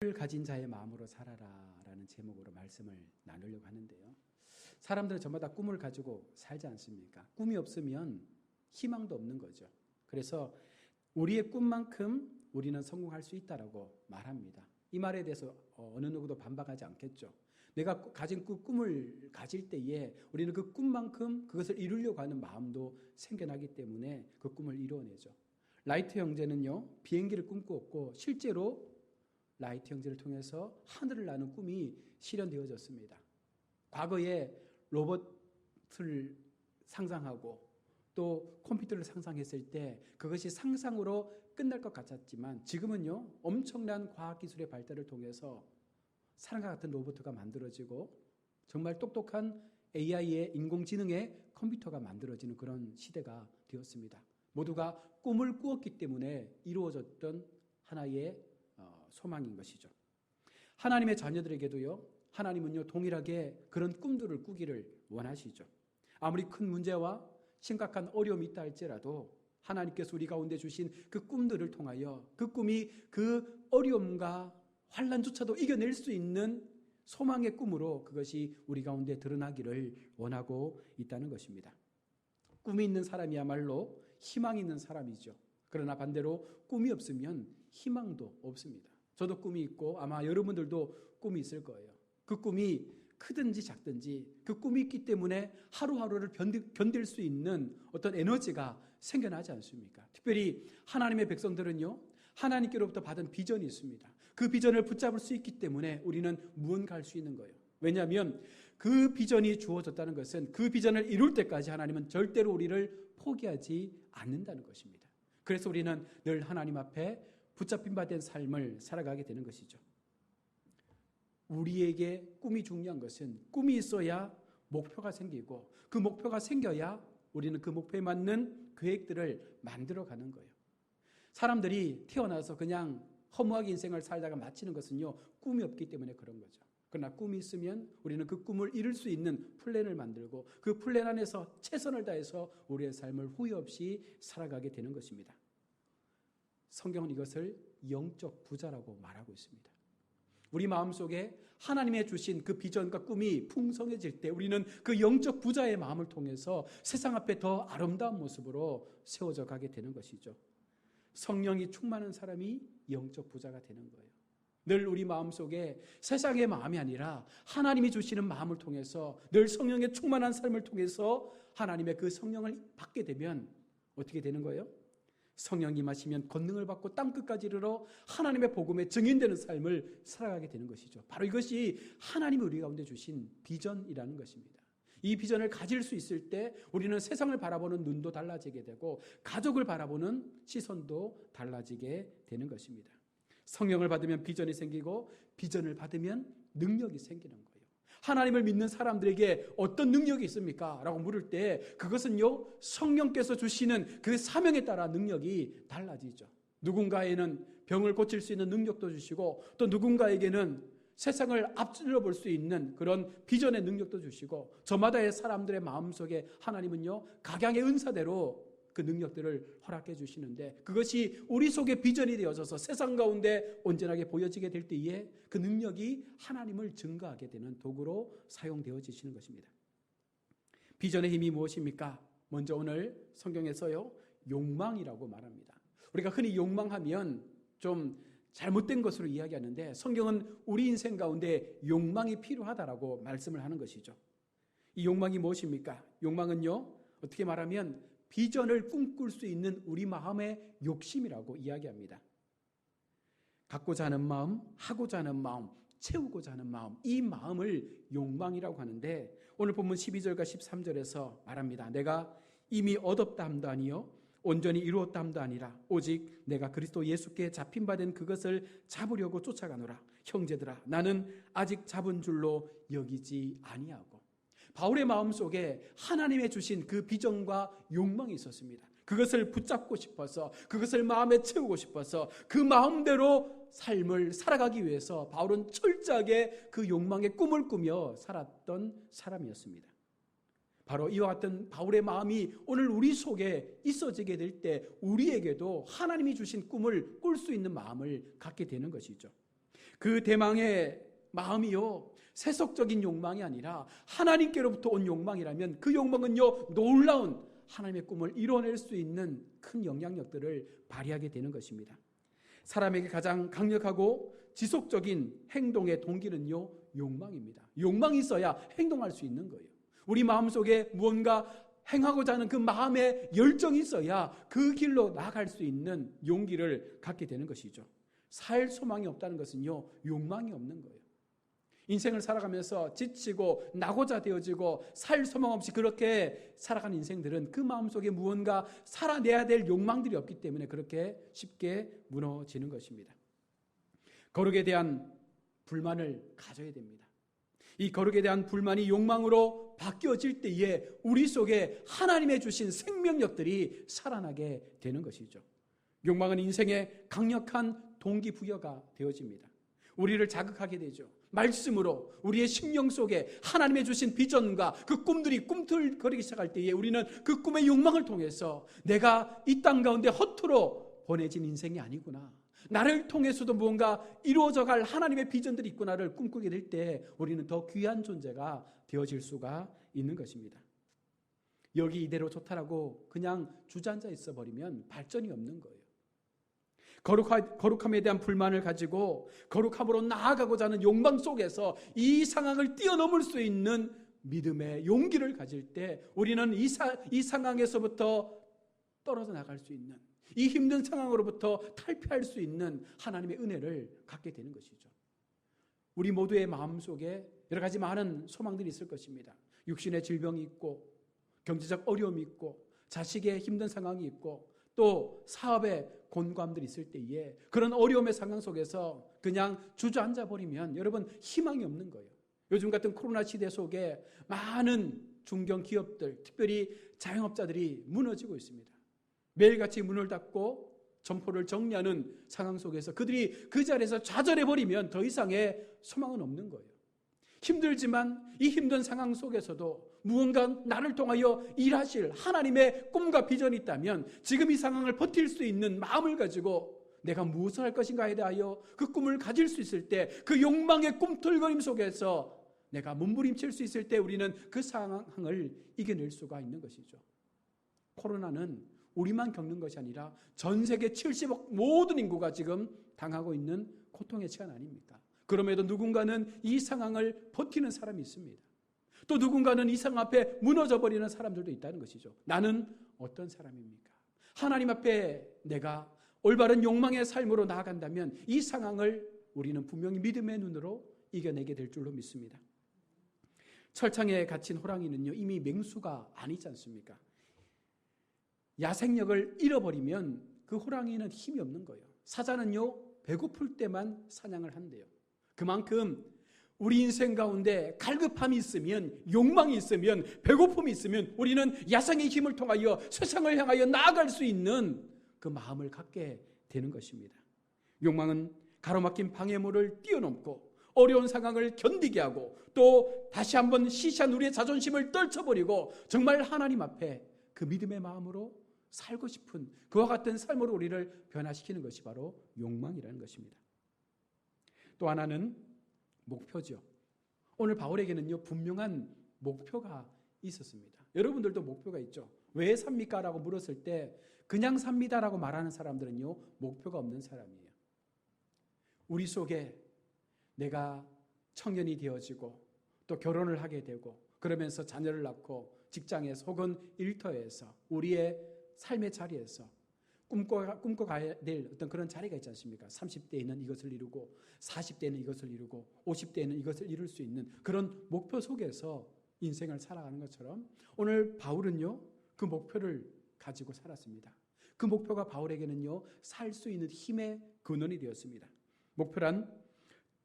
꿈을 가진 자의 마음으로 살아라라는 제목으로 말씀을 나누려고 하는데요. 사람들은 전부 다 꿈을 가지고 살지 않습니까? 꿈이 없으면 희망도 없는 거죠. 그래서 우리의 꿈만큼 우리는 성공할 수 있다라고 말합니다. 이 말에 대해서 어느 누구도 반박하지 않겠죠. 내가 가진 그 꿈을 가질 때에 우리는 그 꿈만큼 그것을 이루려고 하는 마음도 생겨나기 때문에 그 꿈을 이루어내죠. 라이트 형제는요, 비행기를 꿈꾸었고 실제로 라이트 형제를 통해서 하늘을 나는 꿈이 실현되어졌습니다. 과거에 로봇을 상상하고 또 컴퓨터를 상상했을 때 그것이 상상으로 끝날 것 같았지만 지금은요, 엄청난 과학기술의 발달을 통해서 사람과 같은 로봇가 만들어지고 정말 똑똑한 AI의 인공지능의 컴퓨터가 만들어지는 그런 시대가 되었습니다. 모두가 꿈을 꾸었기 때문에 이루어졌던 하나의 소망인 것이죠. 하나님의 자녀들에게도요, 하나님은요 동일하게 그런 꿈들을 꾸기를 원하시죠. 아무리 큰 문제와 심각한 어려움이 있다 할지라도 하나님께서 우리 가운데 주신 그 꿈들을 통하여 그 꿈이 그 어려움과 환난조차도 이겨낼 수 있는 소망의 꿈으로 그것이 우리 가운데 드러나기를 원하고 있다는 것입니다. 꿈이 있는 사람이야말로 희망이 있는 사람이죠. 그러나 반대로 꿈이 없으면 희망도 없습니다. 저도 꿈이 있고 아마 여러분들도 꿈이 있을 거예요. 그 꿈이 크든지 작든지 그 꿈이 있기 때문에 하루하루를 견딜 수 있는 어떤 에너지가 생겨나지 않습니까? 특별히 하나님의 백성들은요, 하나님께로부터 받은 비전이 있습니다. 그 비전을 붙잡을 수 있기 때문에 우리는 무언가 할 수 있는 거예요. 왜냐하면 그 비전이 주어졌다는 것은 그 비전을 이룰 때까지 하나님은 절대로 우리를 포기하지 않는다는 것입니다. 그래서 우리는 늘 하나님 앞에 붙잡힌 바 된 삶을 살아가게 되는 것이죠. 우리에게 꿈이 중요한 것은 꿈이 있어야 목표가 생기고 그 목표가 생겨야 우리는 그 목표에 맞는 계획들을 만들어가는 거예요. 사람들이 태어나서 그냥 허무하게 인생을 살다가 마치는 것은요, 꿈이 없기 때문에 그런 거죠. 그러나 꿈이 있으면 우리는 그 꿈을 이룰 수 있는 플랜을 만들고 그 플랜 안에서 최선을 다해서 우리의 삶을 후회 없이 살아가게 되는 것입니다. 성경은 이것을 영적 부자라고 말하고 있습니다. 우리 마음속에 하나님의 주신 그 비전과 꿈이 풍성해질 때 우리는 그 영적 부자의 마음을 통해서 세상 앞에 더 아름다운 모습으로 세워져 가게 되는 것이죠. 성령이 충만한 사람이 영적 부자가 되는 거예요. 늘 우리 마음속에 세상의 마음이 아니라 하나님이 주시는 마음을 통해서 늘 성령의 충만한 삶을 통해서 하나님의 그 성령을 받게 되면 어떻게 되는 거예요? 성령이 임하시면 권능을 받고 땅끝까지 이르러 하나님의 복음에 증인되는 삶을 살아가게 되는 것이죠. 바로 이것이 하나님이 우리 가운데 주신 비전이라는 것입니다. 이 비전을 가질 수 있을 때 우리는 세상을 바라보는 눈도 달라지게 되고 가족을 바라보는 시선도 달라지게 되는 것입니다. 성령을 받으면 비전이 생기고 비전을 받으면 능력이 생기는 거예요. 하나님을 믿는 사람들에게 어떤 능력이 있습니까? 라고 물을 때 그것은요, 성령께서 주시는 그 사명에 따라 능력이 달라지죠. 누군가에는 병을 고칠 수 있는 능력도 주시고 또 누군가에게는 세상을 앞질러 볼 수 있는 그런 비전의 능력도 주시고 저마다의 사람들의 마음속에 하나님은요, 각양의 은사대로 그 능력들을 허락해 주시는데 그것이 우리 속에 비전이 되어져서 세상 가운데 온전하게 보여지게 될 때에 그 능력이 하나님을 증거하게 되는 도구로 사용되어지시는 것입니다. 비전의 힘이 무엇입니까? 먼저 오늘 성경에서요, 욕망이라고 말합니다. 우리가 흔히 욕망하면 좀 잘못된 것으로 이야기하는데 성경은 우리 인생 가운데 욕망이 필요하다라고 말씀을 하는 것이죠. 이 욕망이 무엇입니까? 욕망은요, 어떻게 말하면 비전을 꿈꿀 수 있는 우리 마음의 욕심이라고 이야기합니다. 갖고자 하는 마음, 하고자 하는 마음, 채우고자 하는 마음, 이 마음을 욕망이라고 하는데 오늘 본문 12절과 13절에서 말합니다. 내가 이미 얻었다 함도 아니요 온전히 이루었다 함도 아니라 오직 내가 그리스도 예수께 잡힌 바 된 그것을 잡으려고 쫓아가노라. 형제들아, 나는 아직 잡은 줄로 여기지 아니하고. 바울의 마음속에 하나님의 주신 그 비전과 욕망이 있었습니다. 그것을 붙잡고 싶어서, 그것을 마음에 채우고 싶어서 그 마음대로 삶을 살아가기 위해서 바울은 철저하게 그 욕망의 꿈을 꾸며 살았던 사람이었습니다. 바로 이와 같은 바울의 마음이 오늘 우리 속에 있어지게 될 때 우리에게도 하나님이 주신 꿈을 꿀 수 있는 마음을 갖게 되는 것이죠. 그 대망의 마음이요, 세속적인 욕망이 아니라 하나님께로부터 온 욕망이라면 그 욕망은요, 놀라운 하나님의 꿈을 이뤄낼 수 있는 큰 영향력들을 발휘하게 되는 것입니다. 사람에게 가장 강력하고 지속적인 행동의 동기는요, 욕망입니다. 욕망이 있어야 행동할 수 있는 거예요. 우리 마음속에 무언가 행하고자 하는 그 마음의 열정이 있어야 그 길로 나아갈 수 있는 용기를 갖게 되는 것이죠. 살 소망이 없다는 것은요, 욕망이 없는 거예요. 인생을 살아가면서 지치고 나고자 되어지고 살 소망 없이 그렇게 살아가는 인생들은 그 마음속에 무언가 살아내야 될 욕망들이 없기 때문에 그렇게 쉽게 무너지는 것입니다. 거룩에 대한 불만을 가져야 됩니다. 이 거룩에 대한 불만이 욕망으로 바뀌어질 때에 우리 속에 하나님의 주신 생명력들이 살아나게 되는 것이죠. 욕망은 인생의 강력한 동기부여가 되어집니다. 우리를 자극하게 되죠. 말씀으로 우리의 심령 속에 하나님의 주신 비전과 그 꿈들이 꿈틀거리기 시작할 때에 우리는 그 꿈의 욕망을 통해서 내가 이 땅 가운데 허투루 보내진 인생이 아니구나, 나를 통해서도 무언가 이루어져갈 하나님의 비전들이 있구나를 꿈꾸게 될 때 우리는 더 귀한 존재가 되어질 수가 있는 것입니다. 여기 이대로 좋다라고 그냥 주저앉아 있어버리면 발전이 없는 거예요. 거룩함에 대한 불만을 가지고 거룩함으로 나아가고자 하는 욕망 속에서 이 상황을 뛰어넘을 수 있는 믿음의 용기를 가질 때 우리는 이 상황에서부터 떨어져 나갈 수 있는, 이 힘든 상황으로부터 탈피할 수 있는 하나님의 은혜를 갖게 되는 것이죠. 우리 모두의 마음속에 여러 가지 많은 소망들이 있을 것입니다. 육신의 질병이 있고 경제적 어려움이 있고 자식의 힘든 상황이 있고 또 사업의 곤감들이 있을 때에 그런 어려움의 상황 속에서 그냥 주저앉아 버리면 여러분 희망이 없는 거예요. 요즘 같은 코로나 시대 속에 많은 중견기업들, 특별히 자영업자들이 무너지고 있습니다. 매일같이 문을 닫고 점포를 정리하는 상황 속에서 그들이 그 자리에서 좌절해버리면 더 이상의 소망은 없는 거예요. 힘들지만 이 힘든 상황 속에서도 무언가 나를 통하여 일하실 하나님의 꿈과 비전이 있다면 지금 이 상황을 버틸 수 있는 마음을 가지고 내가 무엇을 할 것인가에 대하여 그 꿈을 가질 수 있을 때, 그 욕망의 꿈틀거림 속에서 내가 몸부림칠 수 있을 때 우리는 그 상황을 이겨낼 수가 있는 것이죠. 코로나는 우리만 겪는 것이 아니라 전 세계 70억 모든 인구가 지금 당하고 있는 고통의 시간 아닙니까? 그럼에도 누군가는 이 상황을 버티는 사람이 있습니다. 또 누군가는 이 상황 앞에 무너져버리는 사람들도 있다는 것이죠. 나는 어떤 사람입니까? 하나님 앞에 내가 올바른 욕망의 삶으로 나아간다면 이 상황을 우리는 분명히 믿음의 눈으로 이겨내게 될 줄로 믿습니다. 철창에 갇힌 호랑이는요, 이미 맹수가 아니지 않습니까? 야생력을 잃어버리면 그 호랑이는 힘이 없는 거예요. 사자는요, 배고플 때만 사냥을 한대요. 그만큼 우리 인생 가운데 갈급함이 있으면, 욕망이 있으면, 배고픔이 있으면 우리는 야생의 힘을 통하여 세상을 향하여 나아갈 수 있는 그 마음을 갖게 되는 것입니다. 욕망은 가로막힌 방해물을 뛰어넘고 어려운 상황을 견디게 하고 또 다시 한번 시시한 우리의 자존심을 떨쳐버리고 정말 하나님 앞에 그 믿음의 마음으로 살고 싶은 그와 같은 삶으로 우리를 변화시키는 것이 바로 욕망이라는 것입니다. 또 하나는 목표죠. 오늘 바울에게는요, 분명한 목표가 있었습니다. 여러분들도 목표가 있죠. 왜 삽니까? 라고 물었을 때 그냥 삽니다 라고 말하는 사람들은요, 목표가 없는 사람이에요. 우리 속에 내가 청년이 되어지고 또 결혼을 하게 되고 그러면서 자녀를 낳고 직장에서 혹은 일터에서 우리의 삶의 자리에서 꿈꿔가야 될 어떤 그런 자리가 있지 않습니까? 30대에는 이것을 이루고 40대에는 이것을 이루고 50대에는 이것을 이룰 수 있는 그런 목표 속에서 인생을 살아가는 것처럼 오늘 바울은요, 그 목표를 가지고 살았습니다. 그 목표가 바울에게는요, 살 수 있는 힘의 근원이 되었습니다. 목표란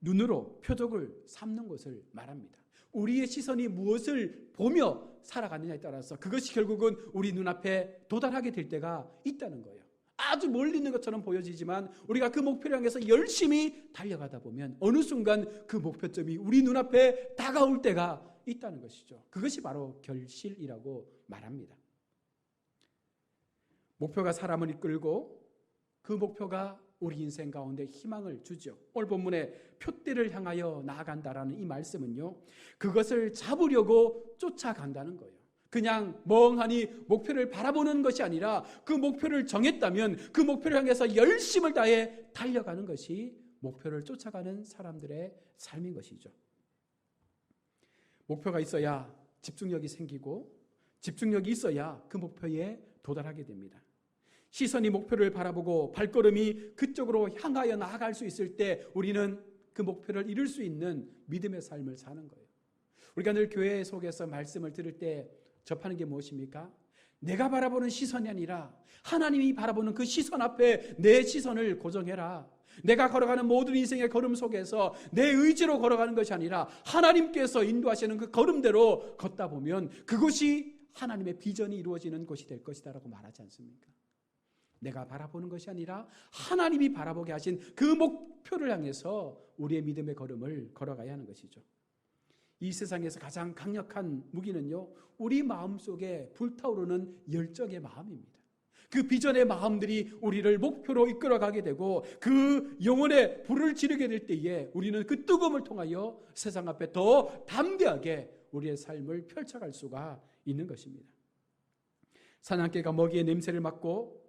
눈으로 표적을 삼는 것을 말합니다. 우리의 시선이 무엇을 보며 살아가느냐에 따라서 그것이 결국은 우리 눈앞에 도달하게 될 때가 있다는 거예요. 아주 멀리 있는 것처럼 보여지지만 우리가 그 목표를 향해서 열심히 달려가다 보면 어느 순간 그 목표점이 우리 눈앞에 다가올 때가 있다는 것이죠. 그것이 바로 결실이라고 말합니다. 목표가 사람을 이끌고 그 목표가 우리 인생 가운데 희망을 주죠. 오늘 본문에 표대를 향하여 나아간다라는 이 말씀은요, 그것을 잡으려고 쫓아간다는 거예요. 그냥 멍하니 목표를 바라보는 것이 아니라 그 목표를 정했다면 그 목표를 향해서 열심을 다해 달려가는 것이 목표를 쫓아가는 사람들의 삶인 것이죠. 목표가 있어야 집중력이 생기고 집중력이 있어야 그 목표에 도달하게 됩니다. 시선이 목표를 바라보고 발걸음이 그쪽으로 향하여 나아갈 수 있을 때 우리는 그 목표를 이룰 수 있는 믿음의 삶을 사는 거예요. 우리가 늘 교회 속에서 말씀을 들을 때 접하는 게 무엇입니까? 내가 바라보는 시선이 아니라 하나님이 바라보는 그 시선 앞에 내 시선을 고정해라. 내가 걸어가는 모든 인생의 걸음 속에서 내 의지로 걸어가는 것이 아니라 하나님께서 인도하시는 그 걸음대로 걷다 보면 그것이 하나님의 비전이 이루어지는 것이 될 것이다 라고 말하지 않습니까? 내가 바라보는 것이 아니라 하나님이 바라보게 하신 그 목표를 향해서 우리의 믿음의 걸음을 걸어가야 하는 것이죠. 이 세상에서 가장 강력한 무기는요, 우리 마음속에 불타오르는 열정의 마음입니다. 그 비전의 마음들이 우리를 목표로 이끌어가게 되고 그 영혼의 불을 지르게 될 때에 우리는 그 뜨거움을 통하여 세상 앞에 더 담대하게 우리의 삶을 펼쳐갈 수가 있는 것입니다. 사냥개가 먹이의 냄새를 맡고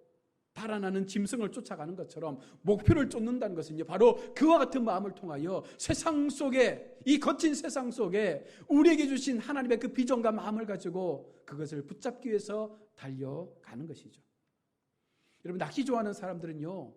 달아나는 짐승을 쫓아가는 것처럼 목표를 쫓는다는 것은요, 바로 그와 같은 마음을 통하여 세상 속에, 이 거친 세상 속에 우리에게 주신 하나님의 그 비전과 마음을 가지고 그것을 붙잡기 위해서 달려가는 것이죠. 여러분, 낚시 좋아하는 사람들은요,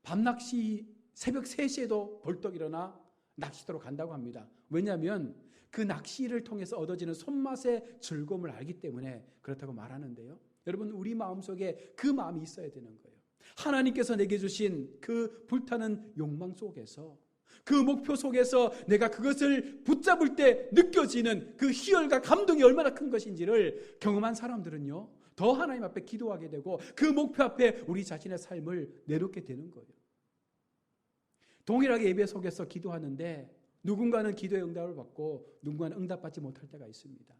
밤낚시 새벽 3시에도 벌떡 일어나 낚시터로 간다고 합니다. 왜냐하면 그 낚시를 통해서 얻어지는 손맛의 즐거움을 알기 때문에 그렇다고 말하는데요. 여러분, 우리 마음속에 그 마음이 있어야 되는 거예요. 하나님께서 내게 주신 그 불타는 욕망 속에서, 그 목표 속에서 내가 그것을 붙잡을 때 느껴지는 그 희열과 감동이 얼마나 큰 것인지를 경험한 사람들은요, 더 하나님 앞에 기도하게 되고 그 목표 앞에 우리 자신의 삶을 내놓게 되는 거예요. 동일하게 예배 속에서 기도하는데 누군가는 기도의 응답을 받고 누군가는 응답받지 못할 때가 있습니다.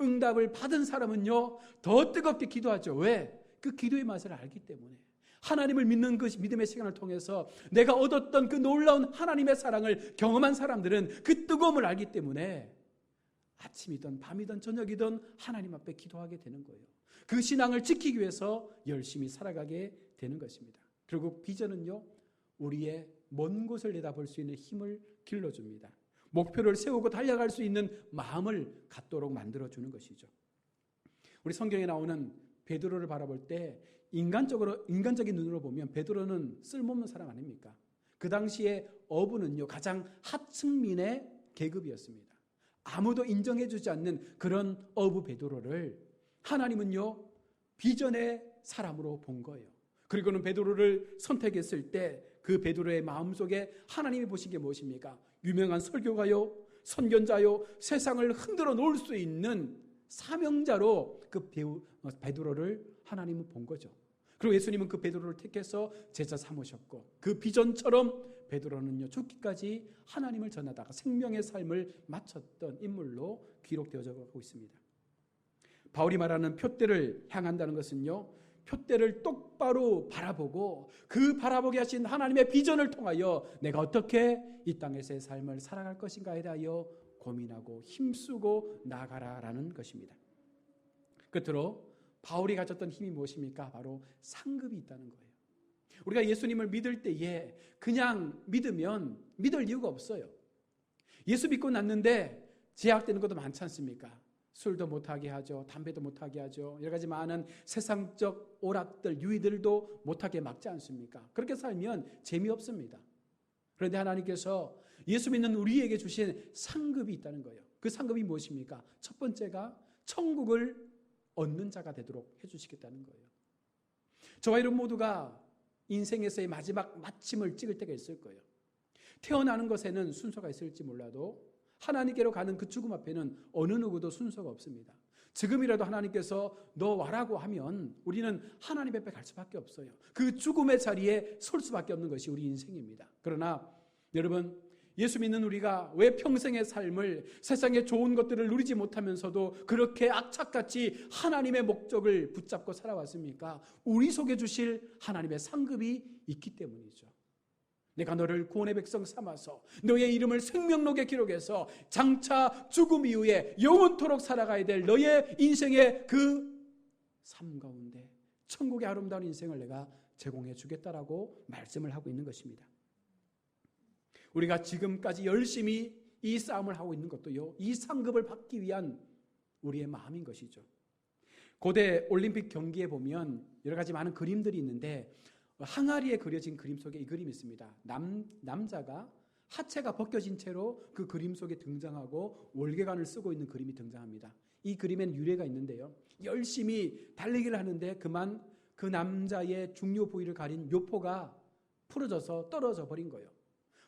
응답을 받은 사람은요, 더 뜨겁게 기도하죠. 왜? 그 기도의 맛을 알기 때문에. 하나님을 믿는 그 믿음의 시간을 통해서 내가 얻었던 그 놀라운 하나님의 사랑을 경험한 사람들은 그 뜨거움을 알기 때문에 아침이든 밤이든 저녁이든 하나님 앞에 기도하게 되는 거예요. 그 신앙을 지키기 위해서 열심히 살아가게 되는 것입니다. 그리고 비전은요, 우리의 먼 곳을 내다볼 수 있는 힘을 길러줍니다. 목표를 세우고 달려갈 수 있는 마음을 갖도록 만들어주는 것이죠. 우리 성경에 나오는 베드로를 바라볼 때 인간적인 눈으로 보면 베드로는 쓸모없는 사람 아닙니까? 그 당시에 어부는요, 가장 하층민의 계급이었습니다. 아무도 인정해주지 않는 그런 어부 베드로를 하나님은요, 비전의 사람으로 본 거예요. 그리고는 베드로를 선택했을 때 그 베드로의 마음속에 하나님이 보신 게 무엇입니까? 유명한 설교가요, 선견자요, 세상을 흔들어 놓을 수 있는 사명자로 그 베드로를 하나님은 본 거죠. 그리고 예수님은 그 베드로를 택해서 제자 삼으셨고, 그 비전처럼 베드로는요, 죽기까지 하나님을 전하다가 생명의 삶을 마쳤던 인물로 기록되어져 가고 있습니다. 바울이 말하는 표대를 향한다는 것은요, 표대를 똑바로 바라보고 그 바라보게 하신 하나님의 비전을 통하여 내가 어떻게 이 땅에서의 삶을 살아갈 것인가에 대하여 고민하고 힘쓰고 나아가라라는 것입니다. 끝으로 바울이 가졌던 힘이 무엇입니까? 바로 상급이 있다는 거예요. 우리가 예수님을 믿을 때에 그냥 믿으면 믿을 이유가 없어요. 예수 믿고 났는데 제약되는 것도 많지 않습니까? 술도 못하게 하죠. 담배도 못하게 하죠. 여러 가지 많은 세상적 오락들, 유의들도 못하게 막지 않습니까? 그렇게 살면 재미없습니다. 그런데 하나님께서 예수 믿는 우리에게 주신 상급이 있다는 거예요. 그 상급이 무엇입니까? 첫 번째가 천국을 얻는 자가 되도록 해주시겠다는 거예요. 저와 여러분 모두가 인생에서의 마지막 마침을 찍을 때가 있을 거예요. 태어나는 것에는 순서가 있을지 몰라도 하나님께로 가는 그 죽음 앞에는 어느 누구도 순서가 없습니다. 지금이라도 하나님께서 너 와라고 하면 우리는 하나님 앞에 갈 수밖에 없어요. 그 죽음의 자리에 설 수밖에 없는 것이 우리 인생입니다. 그러나 여러분, 예수 믿는 우리가 왜 평생의 삶을 세상의 좋은 것들을 누리지 못하면서도 그렇게 악착같이 하나님의 목적을 붙잡고 살아왔습니까? 우리 속에 주실 하나님의 상급이 있기 때문이죠. 내가 너를 구원의 백성 삼아서 너의 이름을 생명록에 기록해서 장차 죽음 이후에 영원토록 살아가야 될 너의 인생의 그 삶 가운데 천국의 아름다운 인생을 내가 제공해 주겠다라고 말씀을 하고 있는 것입니다. 우리가 지금까지 열심히 이 싸움을 하고 있는 것도요, 이 상급을 받기 위한 우리의 마음인 것이죠. 고대 올림픽 경기에 보면 여러 가지 많은 그림들이 있는데 항아리에 그려진 그림 속에 이 그림이 있습니다. 남자가 하체가 벗겨진 채로 그 그림 속에 등장하고 월계관을 쓰고 있는 그림이 등장합니다. 이 그림엔 유래가 있는데요, 열심히 달리기를 하는데 그만 그 남자의 중요 부위를 가린 묘포가 풀어져서 떨어져 버린 거예요.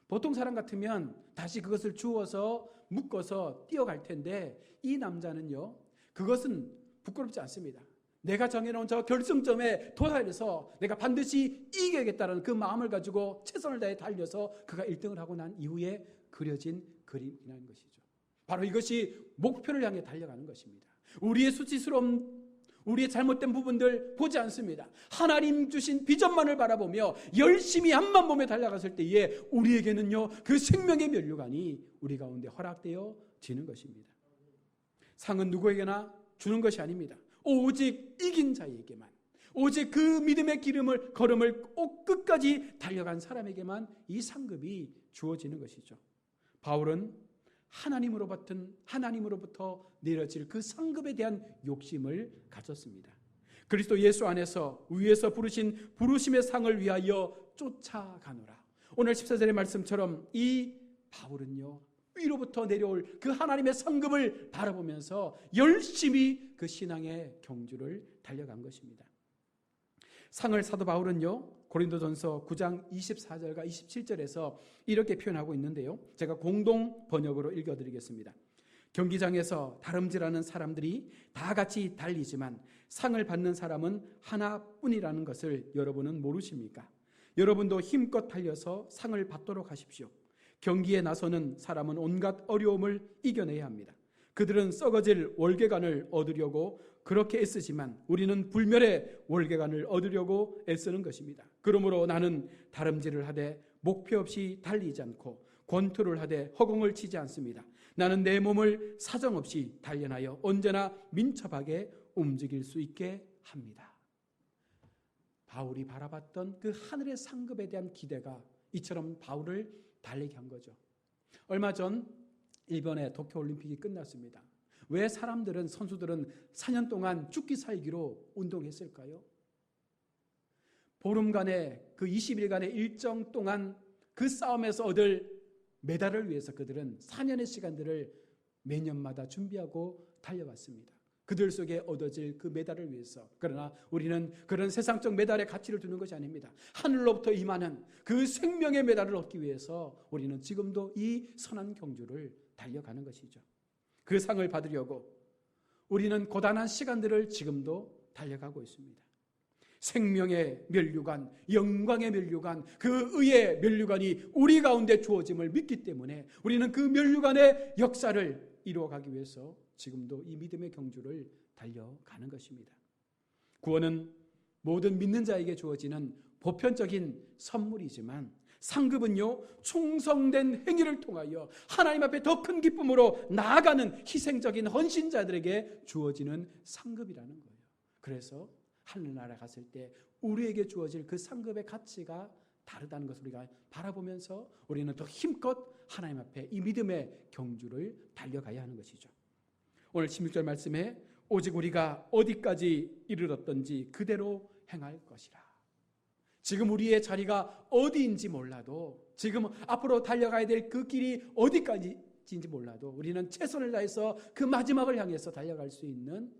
보통 사람 같으면 다시 그것을 주워서 묶어서 뛰어갈 텐데 이 남자는요, 그것은 부끄럽지 않습니다. 내가 정해놓은 저 결승점에 도달해서 내가 반드시 이겨야겠다는 그 마음을 가지고 최선을 다해 달려서 그가 1등을 하고 난 이후에 그려진 그림이라는 것이죠. 바로 이것이 목표를 향해 달려가는 것입니다. 우리의 수치스러운, 우리의 잘못된 부분들 보지 않습니다. 하나님 주신 비전만을 바라보며 열심히 앞만 보며 달려갔을 때에 우리에게는요, 그 생명의 면류관이 우리 가운데 허락되어지는 것입니다. 상은 누구에게나 주는 것이 아닙니다. 오직 이긴 자에게만, 오직 그 믿음의 걸음을 끝까지 달려간 사람에게만 이 상급이 주어지는 것이죠. 바울은 하나님으로부터 내려질 그 상급에 대한 욕심을 가졌습니다. 그리스도 예수 안에서 위에서 부르신 부르심의 상을 위하여 쫓아가노라. 오늘 14절의 말씀처럼 이 바울은요, 위로부터 내려올 그 하나님의 상급을 바라보면서 열심히 그 신앙의 경주를 달려간 것입니다. 상을 사도 바울은요, 고린도전서 9장 24절과 27절에서 이렇게 표현하고 있는데요, 제가 공동 번역으로 읽어드리겠습니다. 경기장에서 다름질하는 사람들이 다 같이 달리지만 상을 받는 사람은 하나뿐이라는 것을 여러분은 모르십니까? 여러분도 힘껏 달려서 상을 받도록 하십시오. 경기에 나서는 사람은 온갖 어려움을 이겨내야 합니다. 그들은 썩어질 월계관을 얻으려고 그렇게 애쓰지만 우리는 불멸의 월계관을 얻으려고 애쓰는 것입니다. 그러므로 나는 다름질을 하되 목표 없이 달리지 않고 권투를 하되 허공을 치지 않습니다. 나는 내 몸을 사정없이 단련하여 언제나 민첩하게 움직일 수 있게 합니다. 바울이 바라봤던 그 하늘의 상급에 대한 기대가 이처럼 바울을 달리게 한 거죠. 얼마 전 일본의 도쿄올림픽이 끝났습니다. 왜 선수들은 4년 동안 죽기 살기로 운동했을까요? 보름간의 그 20일간의 일정 동안 그 싸움에서 얻을 메달을 위해서 그들은 4년의 시간들을 매년마다 준비하고 달려왔습니다. 그들 속에 얻어질 그 메달을 위해서. 그러나 우리는 그런 세상적 메달에 가치를 두는 것이 아닙니다. 하늘로부터 임하는 그 생명의 메달을 얻기 위해서 우리는 지금도 이 선한 경주를 달려가는 것이죠. 그 상을 받으려고 우리는 고단한 시간들을 지금도 달려가고 있습니다. 생명의 면류관, 영광의 면류관, 그 의의 면류관이 우리 가운데 주어짐을 믿기 때문에 우리는 그 면류관의 역사를 이루어가기 위해서 지금도 이 믿음의 경주를 달려가는 것입니다. 구원은 모든 믿는 자에게 주어지는 보편적인 선물이지만 상급은요, 충성된 행위를 통하여 하나님 앞에 더 큰 기쁨으로 나아가는 희생적인 헌신자들에게 주어지는 상급이라는 거예요. 그래서 하늘나라 갔을 때 우리에게 주어질 그 상급의 가치가 다르다는 것을 우리가 바라보면서 우리는 더 힘껏 하나님 앞에 이 믿음의 경주를 달려가야 하는 것이죠. 오늘 16절 말씀에 오직 우리가 어디까지 이르렀던지 그대로 행할 것이라. 지금 우리의 자리가 어디인지 몰라도, 지금 앞으로 달려가야 될 그 길이 어디까지인지 몰라도 우리는 최선을 다해서 그 마지막을 향해서 달려갈 수 있는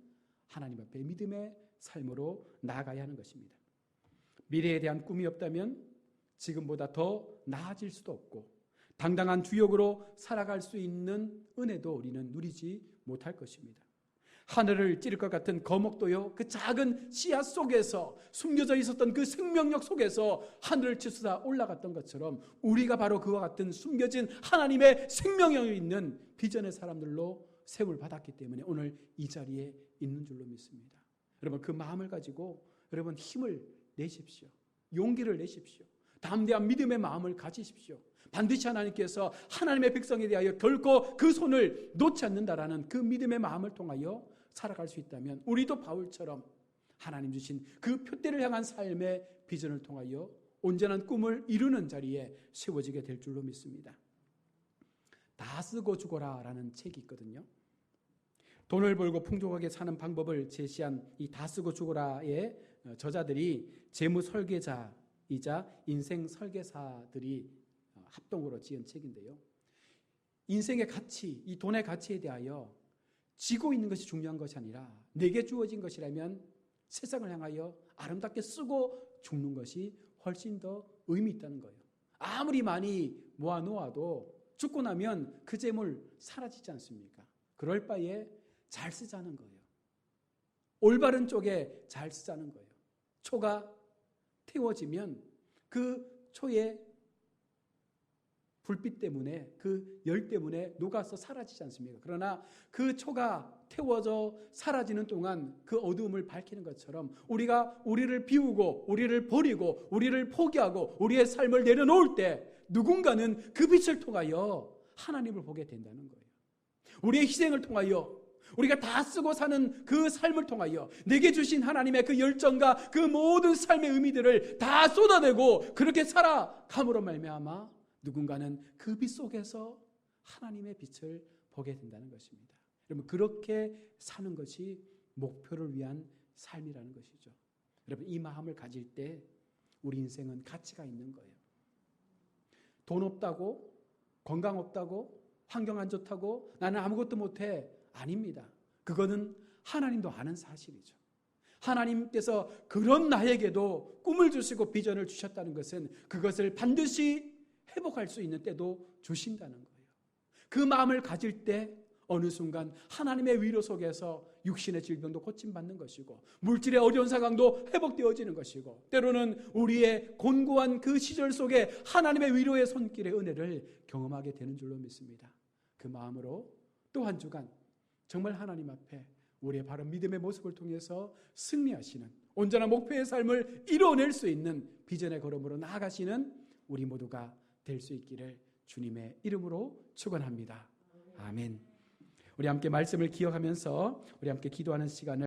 하나님 앞에 믿음의 삶으로 나아가야 하는 것입니다. 미래에 대한 꿈이 없다면 지금보다 더 나아질 수도 없고 당당한 주역으로 살아갈 수 있는 은혜도 우리는 누리지 못할 것입니다. 하늘을 찌를 것 같은 거목도요, 그 작은 씨앗 속에서 숨겨져 있었던 그 생명력 속에서 하늘을 치솟아 올라갔던 것처럼 우리가 바로 그와 같은 숨겨진 하나님의 생명력이 있는 비전의 사람들로 세움을 받았기 때문에 오늘 이 자리에 있는 줄로 믿습니다. 여러분, 그 마음을 가지고 여러분 힘을 내십시오. 용기를 내십시오. 담대한 믿음의 마음을 가지십시오. 반드시 하나님께서 하나님의 백성에 대하여 결코 그 손을 놓지 않는다라는 그 믿음의 마음을 통하여 살아갈 수 있다면 우리도 바울처럼 하나님 주신 그 표대를 향한 삶의 비전을 통하여 온전한 꿈을 이루는 자리에 세워지게 될 줄로 믿습니다. 다 쓰고 죽어라 라는 책이 있거든요. 돈을 벌고 풍족하게 사는 방법을 제시한 이 다 쓰고 죽어라의 저자들이 재무 설계자이자 인생 설계사들이 합동으로 지은 책인데요. 인생의 가치, 이 돈의 가치에 대하여 지고 있는 것이 중요한 것이 아니라 내게 주어진 것이라면 세상을 향하여 아름답게 쓰고 죽는 것이 훨씬 더 의미 있다는 거예요. 아무리 많이 모아놓아도 죽고 나면 그 재물 사라지지 않습니까? 그럴 바에 잘 쓰자는 거예요. 올바른 쪽에 잘 쓰자는 거예요. 초가 태워지면 그 초의 불빛 때문에 그 열 때문에 녹아서 사라지지 않습니까? 그러나 그 초가 태워져 사라지는 동안 그 어두움을 밝히는 것처럼 우리가 우리를 비우고 우리를 버리고 우리를 포기하고 우리의 삶을 내려놓을 때 누군가는 그 빛을 통하여 하나님을 보게 된다는 거예요. 우리의 희생을 통하여 우리가 다 쓰고 사는 그 삶을 통하여 내게 주신 하나님의 그 열정과 그 모든 삶의 의미들을 다 쏟아내고 그렇게 살아감으로 말미암아 누군가는 그 빛 속에서 하나님의 빛을 보게 된다는 것입니다. 여러분, 그렇게 사는 것이 목표를 위한 삶이라는 것이죠. 여러분, 이 마음을 가질 때 우리 인생은 가치가 있는 거예요. 돈 없다고, 건강 없다고, 환경 안 좋다고 나는 아무것도 못해. 아닙니다. 그거는 하나님도 아는 사실이죠. 하나님께서 그런 나에게도 꿈을 주시고 비전을 주셨다는 것은 그것을 반드시 회복할 수 있는 때도 주신다는 거예요. 그 마음을 가질 때 어느 순간 하나님의 위로 속에서 육신의 질병도 고침받는 것이고 물질의 어려운 상황도 회복되어지는 것이고 때로는 우리의 곤고한 그 시절 속에 하나님의 위로의 손길의 은혜를 경험하게 되는 줄로 믿습니다. 그 마음으로 또 한 주간 정말 하나님 앞에 우리의 바른 믿음의 모습을 통해서 승리하시는 온전한 목표의 삶을 이뤄낼 수 있는 비전의 걸음으로 나아가시는 우리 모두가 될 수 있기를 주님의 이름으로 축원합니다. 아멘. 우리 함께 말씀을 기억하면서 우리 함께 기도하는 시간을